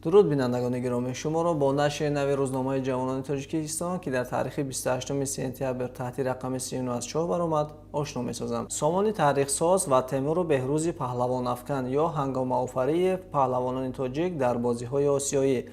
درود بینندگان گرامی، شما را با نشر نوی روزنامه جوانان تاجیکستان که در تاریخ 28 سپتامبر تحت رقم 39 از چاه برآمد آشنا می‌سازم. سامان تاریخ ساز و تیمور بهروزی پهلوان افکن یا هنگام آفری پهلوانان تاجیک در بازی‌های آسیایی.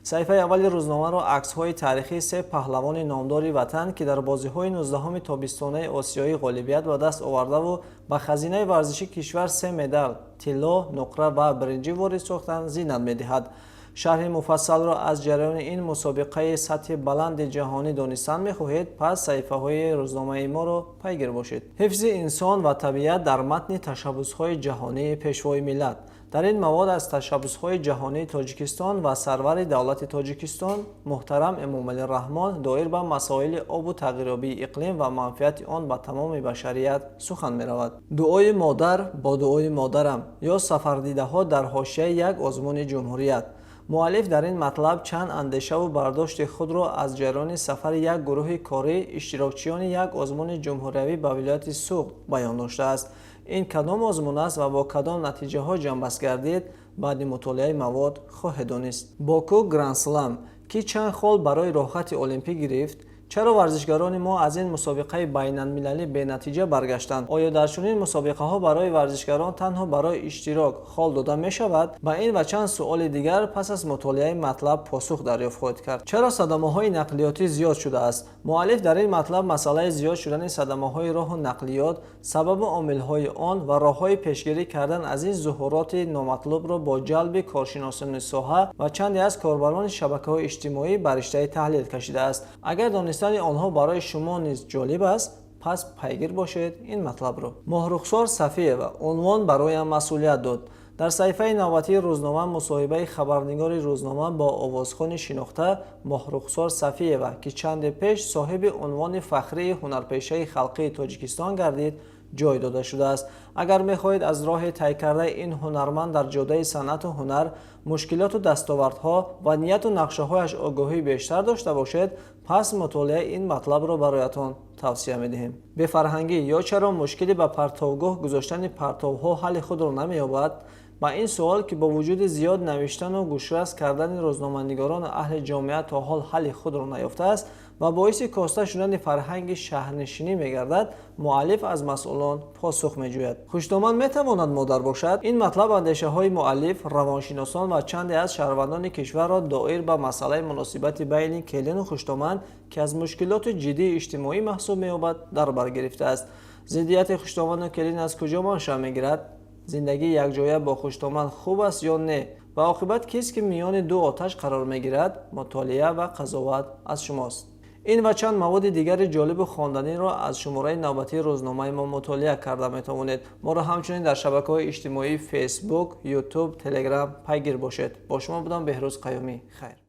صفحه اول روزنامه را عکس‌های تاریخی سه پهلوان نامدار وطن که در بازی‌های 19 تابستانه آسیایی غالبیت به دست آورده و به خزینه ورزشی کشور سه مدال، طلا، نقره و برنجی وارد ساختند زینت می‌دهد. شرح مفصل را از جریان این مسابقه سطح بلند جهانی دانستن می‌خواهید، پس صفحه‌های روزنامه ما را پیگیر باشید. حفظ انسان و طبیعت در متن تشبس‌های جهانی پیشوای ملت. در این مواد از تشبس‌های جهانی تاجیکستان و سرور دولت تاجیکستان محترم امامعلی رحمان دایر به مسائل آب و تغییرآبی اقلیم و منفعت آن به تمام بشریت سخن می‌رود. دعای مادر با دعای مادرم یا سفردیده‌ها در حاشیه یک آزمون جمهوریت. مؤلف در این مطلب چند اندیشه و برداشت خود را از جریان سفر یک گروه کاری اشتراکچیان یک آزمون جمهوریوی به ولایت سوق بیان داشته است. این کدام آزمون است و با کدام نتیجه ها جنبش گردید بعد مطالعه مواد خواهید دانست. باکو گرند اسلم که چند خال برای راحت المپیک گرفت، چرا ورزشکاران ما از این مسابقه بین‌المللی به نتیجه برگشتند؟ آیا در چنین مسابقه ها برای ورزشکاران تنها برای اشتراک خال داده می شود؟ به این و چند سوال دیگر پس از مطالعه مطلب پاسخ دریافت خواهید کرد. چرا صدمه های نقلیاتی زیاد شده است؟ مؤلف در این مطلب مسئله زیاد شدن صدمه های راه و نقلیات، سبب عامل های آن و راه های پیشگیری کردن از این ظهورات نامطلوب را با جلب کارشناسان ساحه و چندی از کاربران شبکه‌های اجتماعی بر رشته تحلیل کشیده است. اگر دانستن آنها برای شما نیز جالب است، پس پیگیر باشید این مطلب را. ماهرخسار صفی‌یوا عنوان برایم مسئولیت داد. در صفحه نوبتی روزنامه مصاحبه خبرنگار روزنامه با آوازخوان شناخته ماهرخسار صفی‌یوا که چند پیش صاحب عنوان فخری هنرپیشه خلقی تاجیکستان گردید جای داده شده است. اگر می‌خواهید از راه طی کرده این هنرمند در جاده صنعت و هنر، مشکلات و دستاوردها و نیت و نقشه‌هایش آگاهی بیشتر داشته باشید، پس مطالعه این مطلب را برایتان توصیه می‌دهیم. به فرهنگی یا چرا مشکلی به پرتوگاه گذاشتن پرتوها حل خود را نمی‌یابد؟ با این سوال که با وجود زیاد نوشتن و گوشرس کردن روزنامه‌نگاران اهل جامعه تا حال حل خود را نیافته است و باعث کاسته شدن فرهنگ شهرنشینی می‌گردد، مؤلف از مسئولان پاسخ می‌جوید. خوش‌دامن می‌تواند مادر باشد؟ این مطلب اندیشه‌های مؤلف، روانشناسان و چندی از شهروندان کشور را دایر به مسئله مناسبت بین کلین و خوش‌دامن که از مشکلات جدی اجتماعی محسوب می‌یابد در بر گرفته است. ضدیت خوش‌دامن و کلین از کجا منشأ می‌گیرد؟ زندگی یک جایه با خوش‌دامن خوب است یا نه؟ و عاقبت کیست که میان دو آتش قرار می‌گیرد؟ مطالعه و قضاوت از شماست. این و چند مواد دیگر جالب و خواندنی را از شماره نوبتی روزنامه ما مطالعه کرده می‌توانید. ما را همچنین در شبکه‌های اجتماعی فیسبوک، یوتیوب، تلگرام پیگیر باشید. با شما بودم بهروز قیومی. خیر.